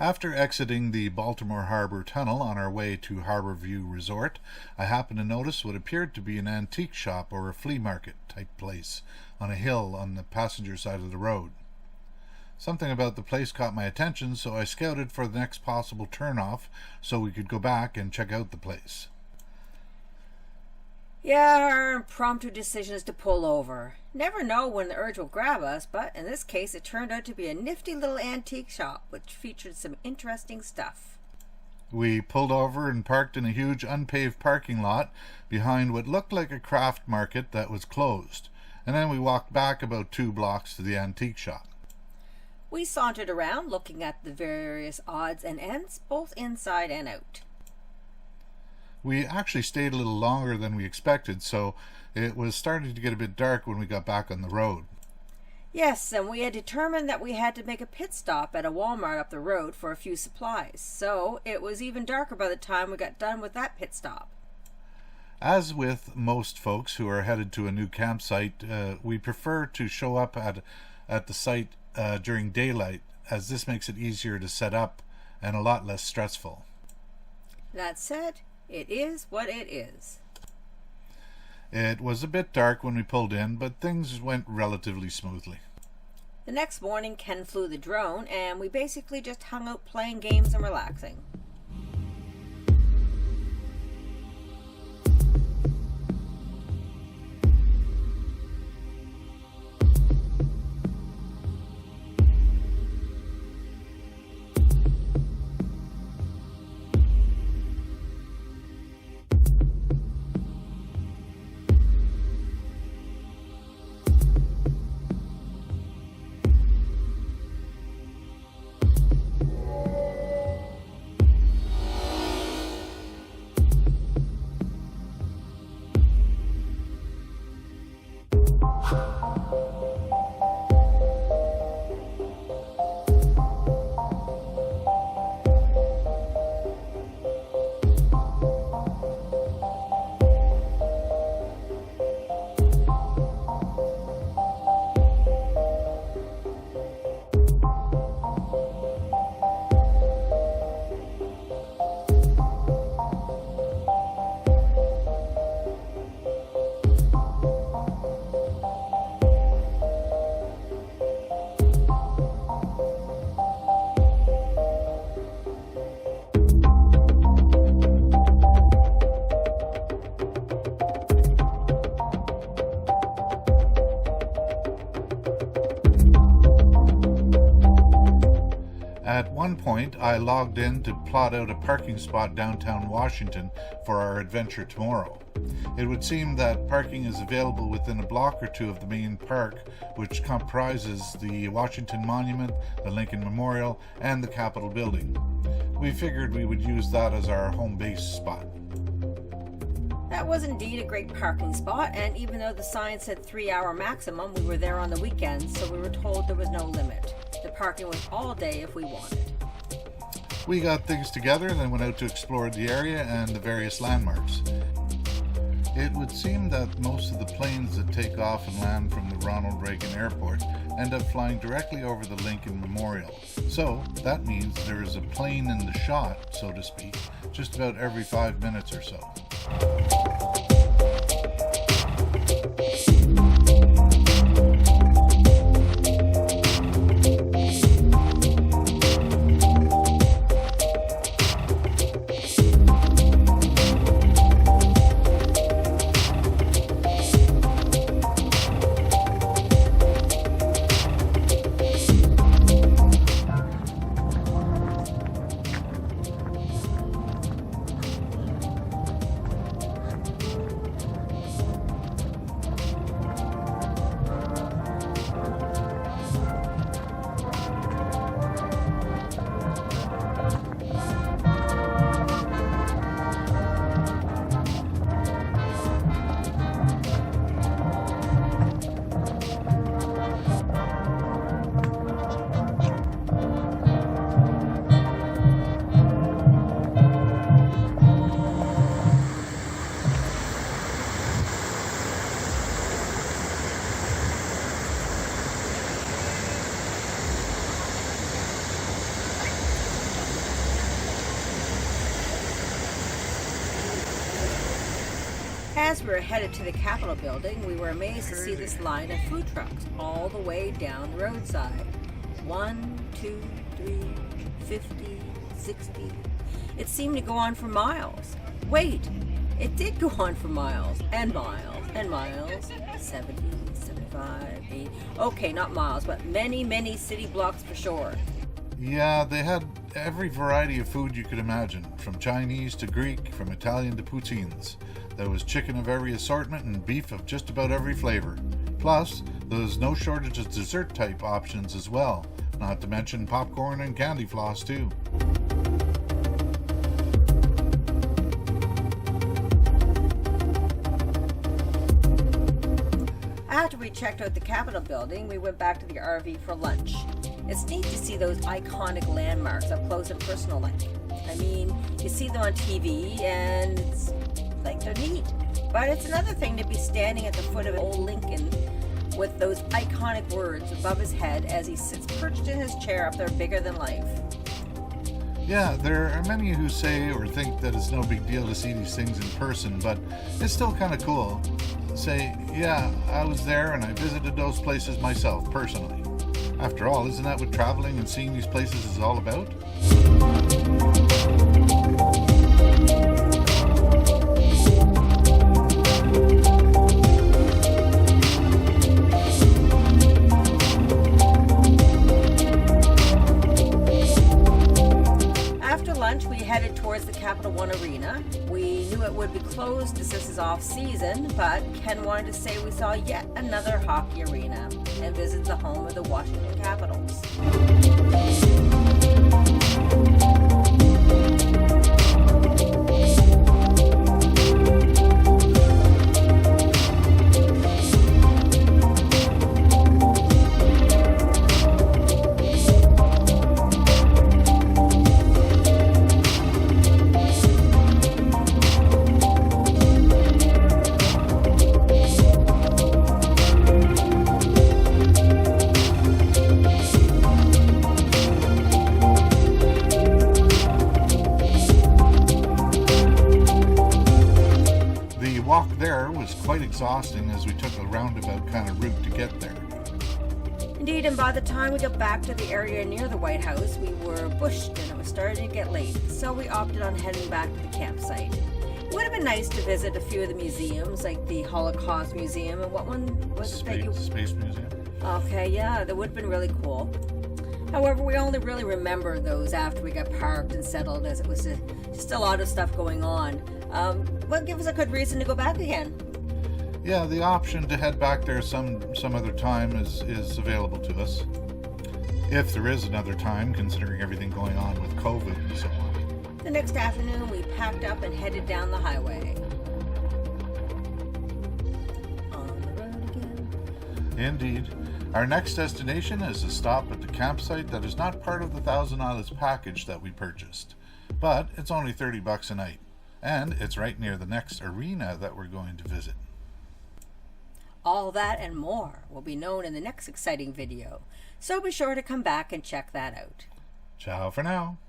After exiting the Baltimore Harbor Tunnel on our way to Harborview Resort, I happened to notice what appeared to be an antique shop or a flea market type place on a hill on the passenger side of the road. Something about the place caught my attention, so I scouted for the next possible turnoff so we could go back and check out the place. Yeah, our impromptu decision is to pull over. Never know when the urge will grab us, but in this case it turned out to be a nifty little antique shop which featured some interesting stuff. We pulled over and parked in a huge unpaved parking lot behind what looked like a craft market that was closed, and then we walked back about 2 blocks to the antique shop. We sauntered around looking at the various odds and ends, both inside and out. We actually stayed a little longer than we expected, so it was starting to get a bit dark when we got back on the road. Yes, and we had determined that we had to make a pit stop at a Walmart up the road for a few supplies, so it was even darker by the time we got done with that pit stop. As with most folks who are headed to a new campsite, we prefer to show up at the site during daylight, as this makes it easier to set up and a lot less stressful. That said, it is what it is. It was a bit dark when we pulled in, but things went relatively smoothly. The next morning, Ken flew the drone, and we basically just hung out playing games and relaxing. At one point, I logged in to plot out a parking spot downtown Washington for our adventure tomorrow. It would seem that parking is available within a block or two of the main park, which comprises the Washington Monument, the Lincoln Memorial, and the Capitol Building. We figured we would use that as our home base spot. That was indeed a great parking spot, and even though the sign said 3-hour maximum, we were there on the weekends, so we were told there was no limit. The parking was all day if we wanted. We got things together and then went out to explore the area and the various landmarks. It would seem that most of the planes that take off and land from the Ronald Reagan Airport end up flying directly over the Lincoln Memorial. So that means there is a plane in the shot, so to speak, just about every 5 minutes or so. As we were headed to the Capitol building, we were amazed to see this line of food trucks all the way down the roadside. 1, 2, 3, 50, 60. It seemed to go on for miles. Wait, it did go on for miles and miles and miles. 70, 75, 80. Okay, not miles, but many, many city blocks for sure. Yeah, they had every variety of food you could imagine, from Chinese to Greek, from Italian to poutines. There was chicken of every assortment and beef of just about every flavor. Plus, there was no shortage of dessert type options as well, not to mention popcorn and candy floss too. After we checked out the Capitol building, we went back to the RV for lunch. It's neat to see those iconic landmarks up close and personal like. I mean, you see them on TV and it's like they're neat. But it's another thing to be standing at the foot of old Lincoln with those iconic words above his head as he sits perched in his chair up there bigger than life. Yeah, there are many who say or think that it's no big deal to see these things in person, but it's still kind of cool. Say, yeah, I was there and I visited those places myself, personally. After all, isn't that what traveling and seeing these places is all about? After lunch, we headed towards the Capital One Arena. We knew it would be closed as this is off season, but Ken wanted to say we saw yet another hockey arena and visit the home of the Washington Capitals. Walk there was quite exhausting as we took a roundabout kind of route to get there. Indeed, and by the time we got back to the area near the White House, we were bushed and it was starting to get late, so we opted on heading back to the campsite. It would have been nice to visit a few of the museums, like the Holocaust Museum, and what one was it that you... Space Museum. Okay, yeah, that would have been really cool. However, we only really remember those after we got parked and settled, as it was just a lot of stuff going on. Well, give us a good reason to go back again. Yeah, the option to head back there some other time is available to us. If there is another time, considering everything going on with COVID and so on. The next afternoon, we packed up and headed down the highway. On the road again. Indeed. Our next destination is a stop at the campsite that is not part of the Thousand Islands package that we purchased. But it's only $30 a night. And it's right near the next arena that we're going to visit. All that and more will be known in the next exciting video, so be sure to come back and check that out. Ciao for now.